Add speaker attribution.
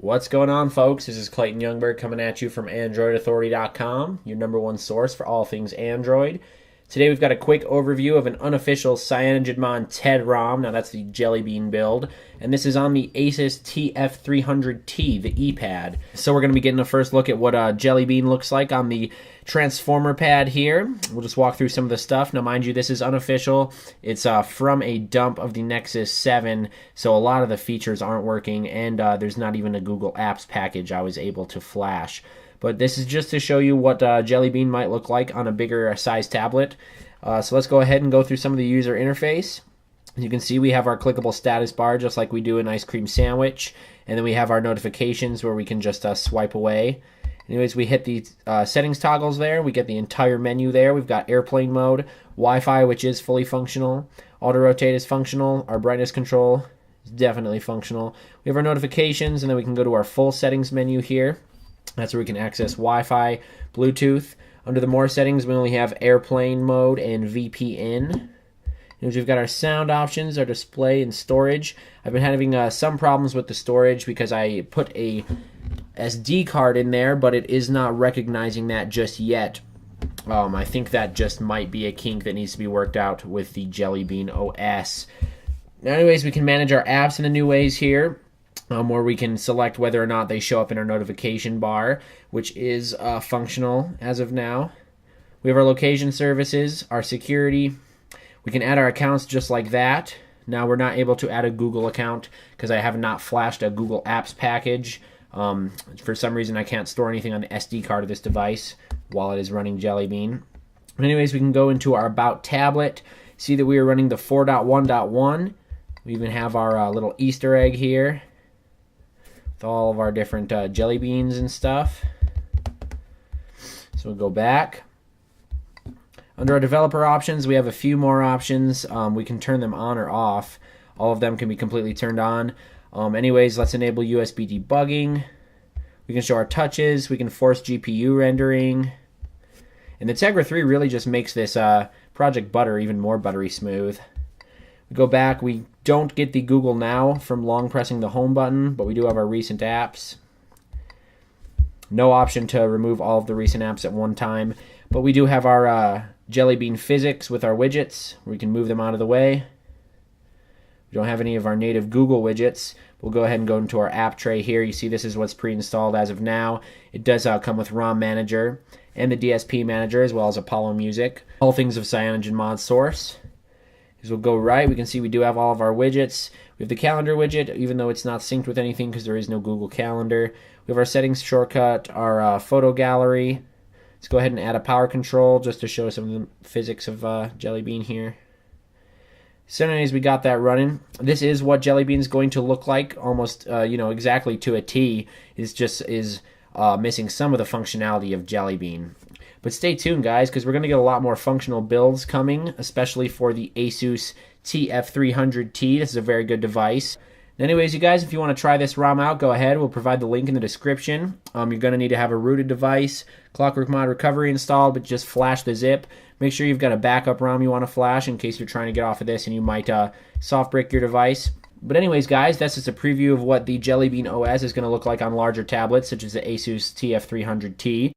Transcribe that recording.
Speaker 1: What's going on, folks? This is Clayton Youngberg coming at you from AndroidAuthority.com, your #1 source for all things Android. Today we've got a quick overview of an unofficial Cyanogenmod TED-ROM. Now that's the Jellybean build, and this is on the Asus TF300T, the ePad. So we're going to be getting a first look at what Jellybean looks like on the Transformer Pad here. We'll just walk through some of the stuff. Now mind you, this is unofficial. It's from a dump of the Nexus 7, so a lot of the features aren't working, and there's not even a Google Apps package I was able to flash. But this is just to show you what Jellybean might look like on a bigger size tablet. So let's go ahead and go through some of the user interface. As you can see, we have our clickable status bar just like we do an ice cream sandwich. And then we have our notifications where we can just swipe away. Anyways, we hit the settings toggles there. We get the entire menu there. We've got airplane mode, Wi-Fi, which is fully functional. Auto rotate is functional. Our brightness control is definitely functional. We have our notifications, and then we can go to our full settings menu here. That's where we can access Wi-Fi, Bluetooth. Under the more settings, we only have airplane mode and VPN. And we've got our sound options, our display, and storage. I've been having some problems with the storage because I put a SD card in there, but it is not recognizing that just yet. I think that just might be a kink that needs to be worked out with the Jellybean OS. Now, anyways, we can manage our apps in the new ways here. Where we can select whether or not they show up in our notification bar, which is functional as of now. We have our location services, our security. We can add our accounts just like that. Now we're not able to add a Google account because I have not flashed a Google Apps package. For some reason I can't store anything on the SD card of this device while it is running Jellybean. But anyways, we can go into our About tablet, see that we are running the 4.1.1. We even have our little Easter egg here. All of our different jelly beans and stuff. So we'll go back. Under our developer options, we have a few more options. We can turn them on or off. All of them can be completely turned on. Anyways, let's enable USB debugging. We can show our touches. We can force GPU rendering. And the Tegra 3 really just makes this Project Butter even more buttery smooth. We go back. We don't get the Google Now from long pressing the home button, but we do have our recent apps. No option to remove all of the recent apps at one time, but we do have our Jellybean physics with our widgets. We can move them out of the way. We don't have any of our native Google widgets. We'll go ahead and go into our app tray here. You see this is what's pre-installed as of now. It does come with ROM Manager and the DSP Manager as well as Apollo Music. All things of Cyanogenmod source. As we'll go right, we can see we do have all of our widgets. We have the calendar widget, even though it's not synced with anything because there is no Google Calendar. We have our settings shortcut, our photo gallery. Let's go ahead and add a power control just to show some of the physics of Jellybean here. So anyways, we got that running. This is what Jellybean is going to look like, almost exactly to a T. It's just missing some of the functionality of Jellybean. But stay tuned, guys, because we're going to get a lot more functional builds coming, especially for the Asus TF300T. This is a very good device. Anyways, you guys, if you want to try this ROM out, go ahead. We'll provide the link in the description. You're going to need to have a rooted device, Clockwork Mod Recovery installed, but just flash the zip. Make sure you've got a backup ROM you want to flash in case you're trying to get off of this and you might soft brick your device. But anyways, guys, that's just a preview of what the Jellybean OS is going to look like on larger tablets, such as the Asus TF300T.